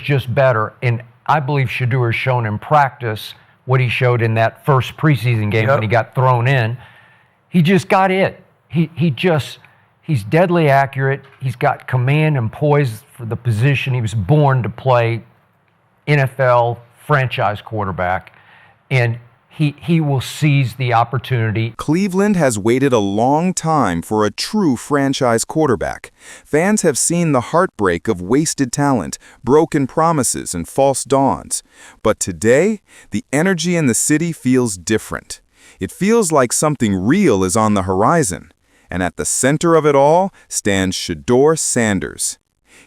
just better. And I believe Shedeur has shown in practice what he showed in that first preseason game when he got thrown in. He just got it. He's deadly accurate. He's got command and poise for the position. He was born to play NFL franchise quarterback, and he will seize the opportunity. Cleveland has waited a long time for a true franchise quarterback. Fans have seen the heartbreak of wasted talent, broken promises, and false dawns. But today, the energy in the city feels different. It feels like something real is on the horizon. And at the center of it all stands Shedeur Sanders.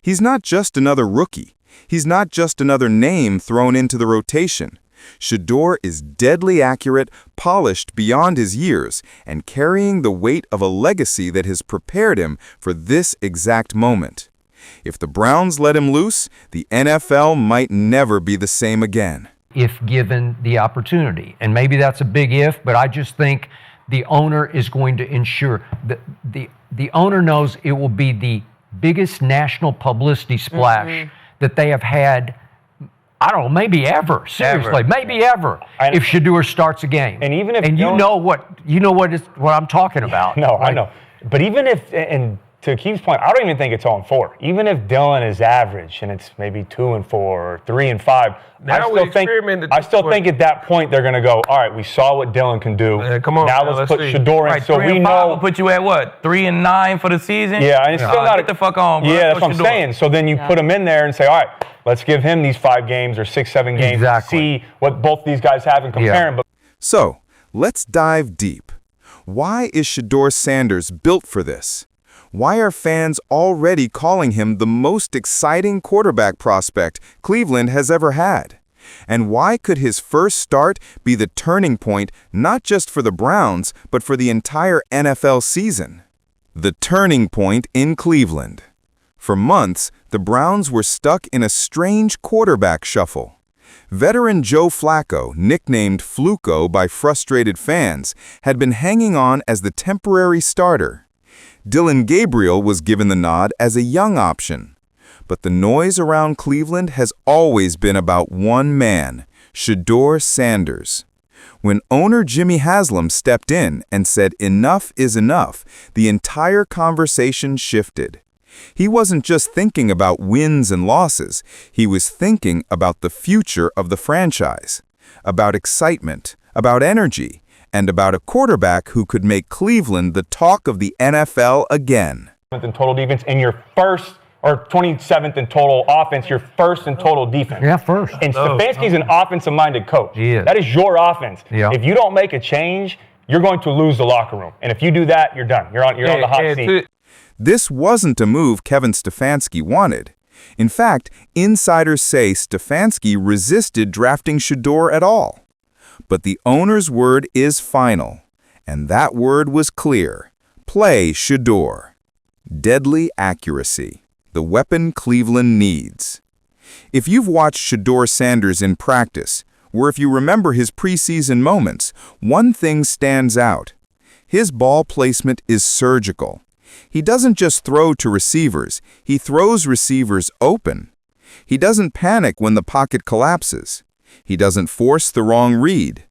He's not just another rookie. He's not just another name thrown into the rotation. Shedeur is deadly accurate, polished beyond his years, and carrying the weight of a legacy that has prepared him for this exact moment. If the Browns let him loose, the NFL might never be the same again. If given the opportunity. And maybe that's a big if, but I just think the owner is going to ensure that the owner knows it will be the biggest national publicity splash that they have had, I don't know, maybe ever. Seriously, maybe ever. If Shedeur starts a game, and even if you know what I'm talking about. No, right? I know. But even if, and to Keith's point, I don't even think it's 0-4. Even if Dylan is average and it's maybe 2-4 or 3-5, I still think at that point they're going to go, all right, we saw what Dylan can do. Come on, now let's put Shedeur in. Right, so we know. Will put you at what? 3-9 for the season? Yeah, and it's still not. Get the fuck on, bro. Yeah, that's what I'm saying. So then you put him in there and say, all right, let's give him these 5 games or 6-7 games and see what both these guys have and compare them. So let's dive deep. Why is Shedeur Sanders built for this? Why are fans already calling him the most exciting quarterback prospect Cleveland has ever had? And why could his first start be the turning point not just for the Browns, but for the entire NFL season? The turning point in Cleveland. For months, the Browns were stuck in a strange quarterback shuffle. Veteran Joe Flacco, nicknamed Fluco by frustrated fans, had been hanging on as the temporary starter. Dillon Gabriel was given the nod as a young option. But the noise around Cleveland has always been about one man, Shedeur Sanders. When owner Jimmy Haslam stepped in and said enough is enough, the entire conversation shifted. He wasn't just thinking about wins and losses, he was thinking about the future of the franchise, about excitement, about energy, and about a quarterback who could make Cleveland the talk of the NFL again. In total defense, in your first, or 27th in total offense, your first in total defense. Yeah, first. And Stefanski's an offensive-minded coach. He is. That is your offense. Yeah. If you don't make a change, you're going to lose the locker room. And if you do that, you're done. You're on the hot seat. This wasn't a move Kevin Stefanski wanted. In fact, insiders say Stefanski resisted drafting Shedeur at all. But the owner's word is final, and that word was clear. Play Shedeur. Deadly accuracy, the weapon Cleveland needs. If you've watched Shedeur Sanders in practice, or if you remember his preseason moments, one thing stands out. His ball placement is surgical. He doesn't just throw to receivers, he throws receivers open. He doesn't panic when the pocket collapses. He doesn't force the wrong read.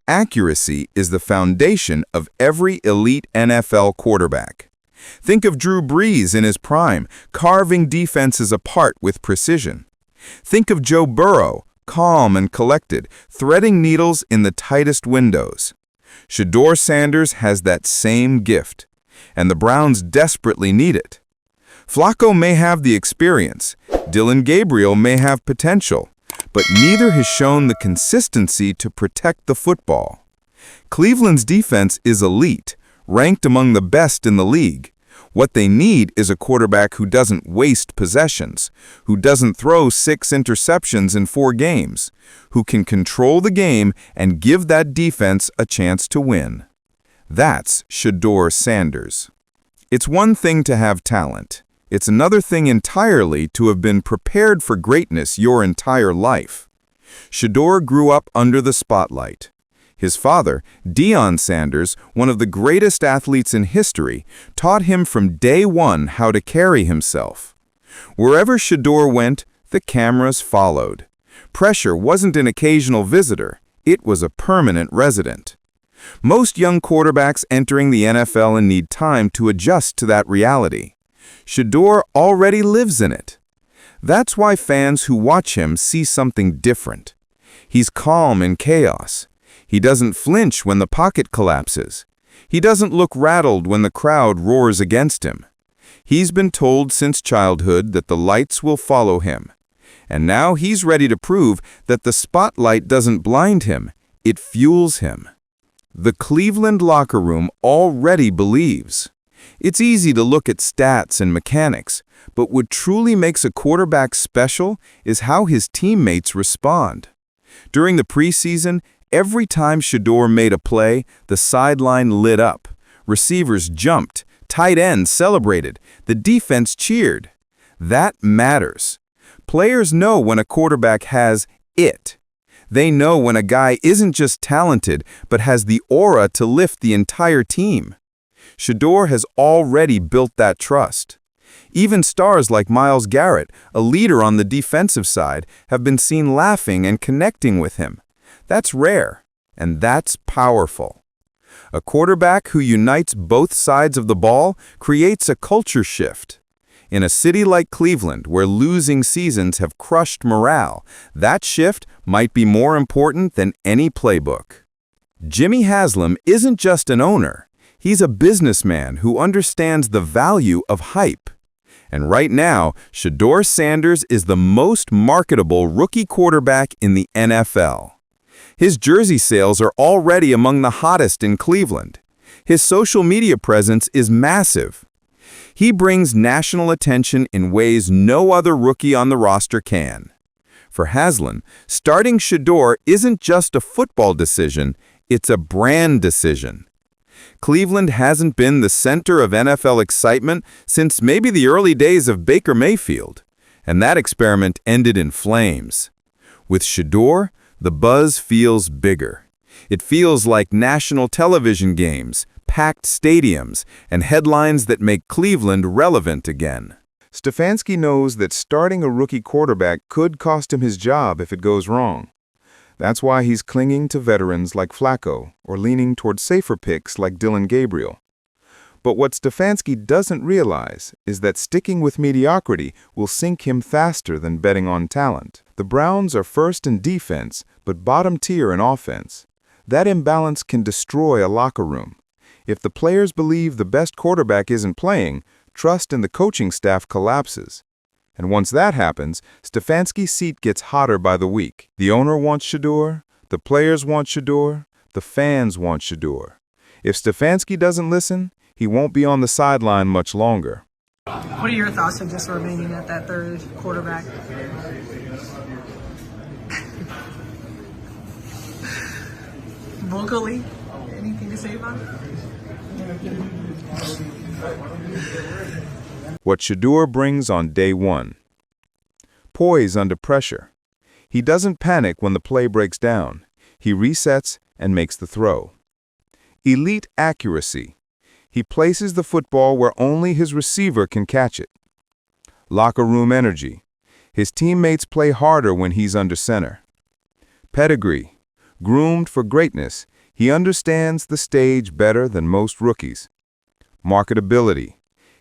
Accuracy is the foundation of every elite NFL quarterback. Think of Drew Brees in his prime, carving defenses apart with precision. Think of Joe Burrow, calm and collected, threading needles in the tightest windows. Shedeur Sanders has that same gift, and the Browns desperately need it. Flacco may have the experience, Dillon Gabriel may have potential, but neither has shown the consistency to protect the football. Cleveland's defense is elite, ranked among the best in the league. What they need is a quarterback who doesn't waste possessions, who doesn't throw 6 interceptions in 4 games, who can control the game and give that defense a chance to win. That's Shedeur Sanders. It's one thing to have talent. It's another thing entirely to have been prepared for greatness your entire life. Shedeur grew up under the spotlight. His father, Deion Sanders, one of the greatest athletes in history, taught him from day one how to carry himself. Wherever Shedeur went, The cameras followed. Pressure wasn't an occasional visitor, it was a permanent resident. Most young quarterbacks entering the NFL need time to adjust to that reality. Shedeur already lives in it. That's why fans who watch him see something different. He's calm in chaos. He doesn't flinch when the pocket collapses. He doesn't look rattled when the crowd roars against him. He's been told since childhood that the lights will follow him. And now he's ready to prove that the spotlight doesn't blind him, it fuels him. The Cleveland locker room already believes. It's easy to look at stats and mechanics, but what truly makes a quarterback special is how his teammates respond. During the preseason, every time Shedeur made a play, the sideline lit up. Receivers jumped, tight ends celebrated, the defense cheered. That matters. Players know when a quarterback has it. They know when a guy isn't just talented, but has the aura to lift the entire team. Shedeur has already built that trust. Even stars like Myles Garrett, a leader on the defensive side, have been seen laughing and connecting with him. That's rare, and that's powerful. A quarterback who unites both sides of the ball creates a culture shift. In a city like Cleveland, where losing seasons have crushed morale, that shift might be more important than any playbook. Jimmy Haslam isn't just an owner. He's a businessman who understands the value of hype. And right now, Shedeur Sanders is the most marketable rookie quarterback in the NFL. His jersey sales are already among the hottest in Cleveland. His social media presence is massive. He brings national attention in ways no other rookie on the roster can. For Haslam, starting Shedeur isn't just a football decision, it's a brand decision. Cleveland hasn't been the center of NFL excitement since maybe the early days of Baker Mayfield, and that experiment ended in flames. With Shedeur, the buzz feels bigger. It feels like national television games, packed stadiums, and headlines that make Cleveland relevant again. Stefanski knows that starting a rookie quarterback could cost him his job if it goes wrong. That's why he's clinging to veterans like Flacco or leaning toward safer picks like Dillon Gabriel. But what Stefanski doesn't realize is that sticking with mediocrity will sink him faster than betting on talent. The Browns are first in defense, but bottom tier in offense. That imbalance can destroy a locker room. If the players believe the best quarterback isn't playing, trust in the coaching staff collapses. And once that happens, Stefanski's seat gets hotter by the week. The owner wants Shedeur, the players want Shedeur, the fans want Shedeur. If Stefanski doesn't listen, he won't be on the sideline much longer. What are your thoughts on just remaining at that third quarterback? Vocally, anything to say about it? What Shedeur brings on day one. Poise under pressure. He doesn't panic when the play breaks down. He resets and makes the throw. Elite accuracy. He places the football where only his receiver can catch it. Locker room energy. His teammates play harder when he's under center. Pedigree. Groomed for greatness, he understands the stage better than most rookies. Marketability.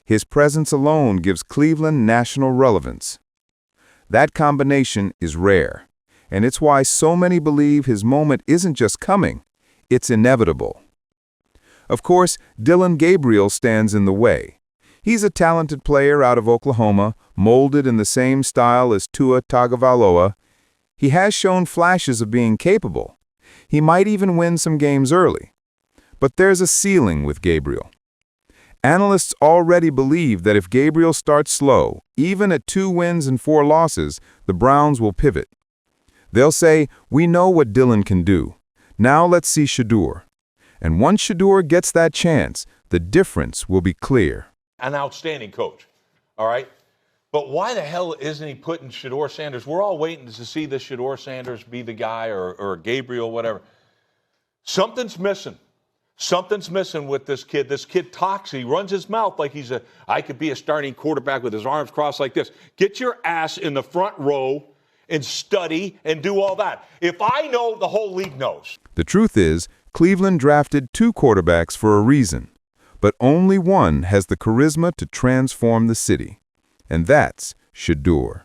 His presence alone gives Cleveland national relevance. That combination is rare, and it's why so many believe his moment isn't just coming, it's inevitable. Of course, Dillon Gabriel stands in the way. He's a talented player out of Oklahoma, molded in the same style as Tua Tagovailoa. He has shown flashes of being capable. He might even win some games early. But there's a ceiling with Gabriel. Analysts already believe that if Gabriel starts slow, even at 2 wins and 4 losses, the Browns will pivot. They'll say, "We know what Dillon can do. Now let's see Shedeur." And once Shedeur gets that chance, the difference will be clear. An outstanding coach, all right? But why the hell isn't he putting Shedeur Sanders? We're all waiting to see the Shedeur Sanders be the guy or Gabriel, whatever. Something's missing. Something's missing with this kid. This kid talks. He runs his mouth like I could be a starting quarterback with his arms crossed like this. Get your ass in the front row and study and do all that. If I know, the whole league knows. The truth is, Cleveland drafted 2 quarterbacks for a reason, but only one has the charisma to transform the city, and that's Shedeur.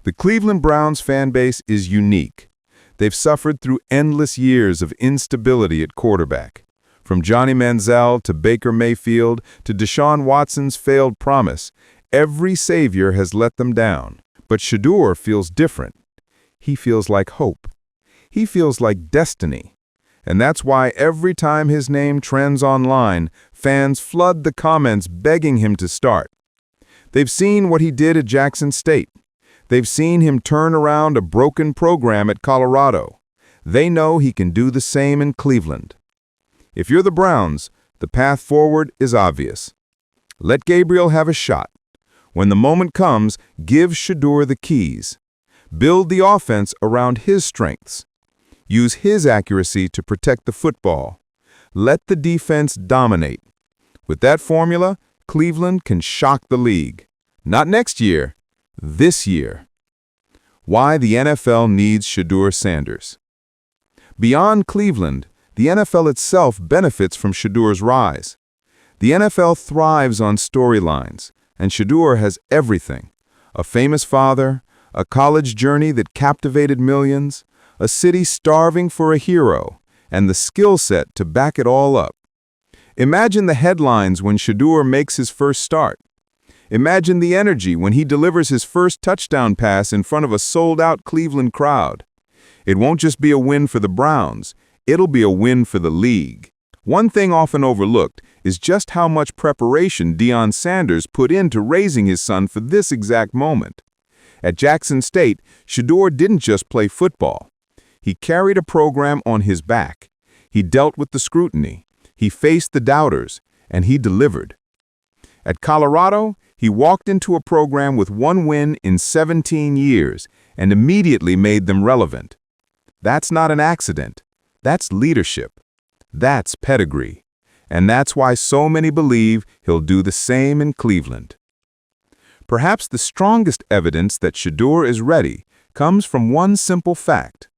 The Cleveland Browns fan base is unique. They've suffered through endless years of instability at quarterback. From Johnny Manziel to Baker Mayfield to Deshaun Watson's failed promise, every savior has let them down. But Shedeur feels different. He feels like hope. He feels like destiny. And that's why every time his name trends online, fans flood the comments begging him to start. They've seen what he did at Jackson State. They've seen him turn around a broken program at Colorado. They know he can do the same in Cleveland. If you're the Browns, the path forward is obvious. Let Gabriel have a shot. When the moment comes, give Shedeur the keys. Build the offense around his strengths. Use his accuracy to protect the football. Let the defense dominate. With that formula, Cleveland can shock the league. Not next year, this year. Why the NFL needs Shedeur Sanders. Beyond Cleveland, the NFL itself benefits from Shedeur's rise. The NFL thrives on storylines, and Shedeur has everything: a famous father, a college journey that captivated millions, a city starving for a hero, and the skill set to back it all up. Imagine the headlines when Shedeur makes his first start. Imagine the energy when he delivers his first touchdown pass in front of a sold-out Cleveland crowd. It won't just be a win for the Browns, it'll be a win for the league. One thing often overlooked is just how much preparation Deion Sanders put into raising his son for this exact moment. At Jackson State, Shedeur didn't just play football. He carried a program on his back. He dealt with the scrutiny. He faced the doubters, and he delivered. At Colorado, he walked into a program with 1 win in 17 years and immediately made them relevant. That's not an accident. That's leadership. That's pedigree. And that's why so many believe he'll do the same in Cleveland. Perhaps the strongest evidence that Shedeur is ready comes from one simple fact.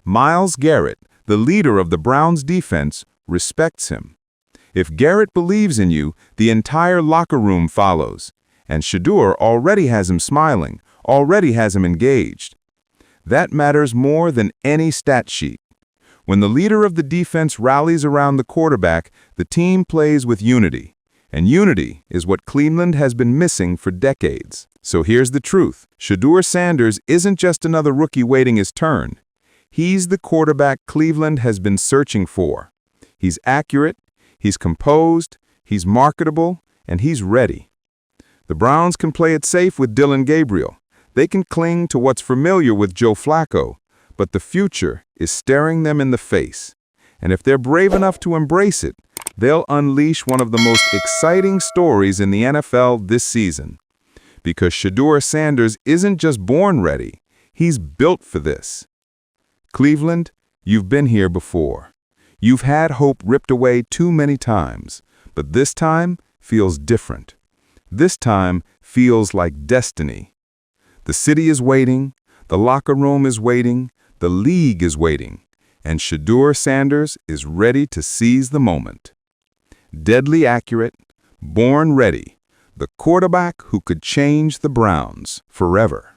Myles Garrett, the leader of the Browns defense, respects him. If Garrett believes in you, the entire locker room follows. And Shedeur already has him smiling, already has him engaged. That matters more than any stat sheet. When the leader of the defense rallies around the quarterback, the team plays with unity. And unity is what Cleveland has been missing for decades. So here's the truth. Shedeur Sanders isn't just another rookie waiting his turn. He's the quarterback Cleveland has been searching for. He's accurate, he's composed, he's marketable, and he's ready. The Browns can play it safe with Dillon Gabriel. They can cling to what's familiar with Joe Flacco, but the future is staring them in the face. And if they're brave enough to embrace it, they'll unleash one of the most exciting stories in the NFL this season. Because Shedeur Sanders isn't just born ready, he's built for this. Cleveland, you've been here before. You've had hope ripped away too many times, but this time feels different. This time feels like destiny. The city is waiting, the locker room is waiting, the league is waiting, and Shedeur Sanders is ready to seize the moment. Deadly accurate, born ready, the quarterback who could change the Browns forever.